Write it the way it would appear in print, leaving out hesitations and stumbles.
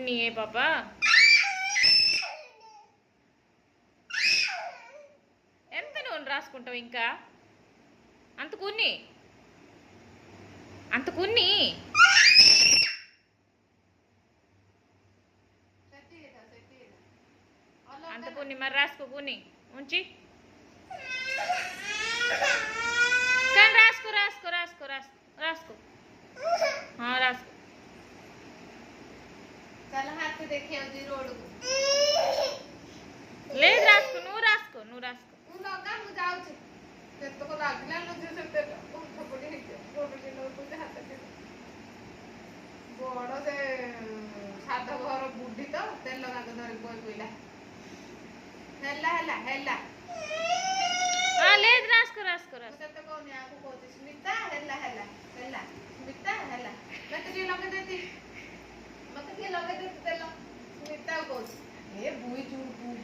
कुन्नी है पापा ఎంత నూనె రాసుకుంటావు ఇంకా అంత కున్ని అంత కున్ని మరి రాసుకో కున్ని ఉంచి కానీ రాసుకో రాసుకో రాసుకో రాసుకో రాసుకో రాసుకో चल हाथ से देखिए जी रोड को ले रास्को नु रास्को तू लगा मु जाऊ छी ते तो को लागला न जे से ओ थपड़ी है रोड के लोग को हाथ के बड़ से सादा घर बुढ़ी तो तेल लगा के धर कोई कोइला हेला हां ले रास्को रास्को रास्को तो को न्या को कहती स्मिता हेला स्मिता हेला मैं तो लगे देती मत के लगे देती तेल स्मिता को ए बुई चूर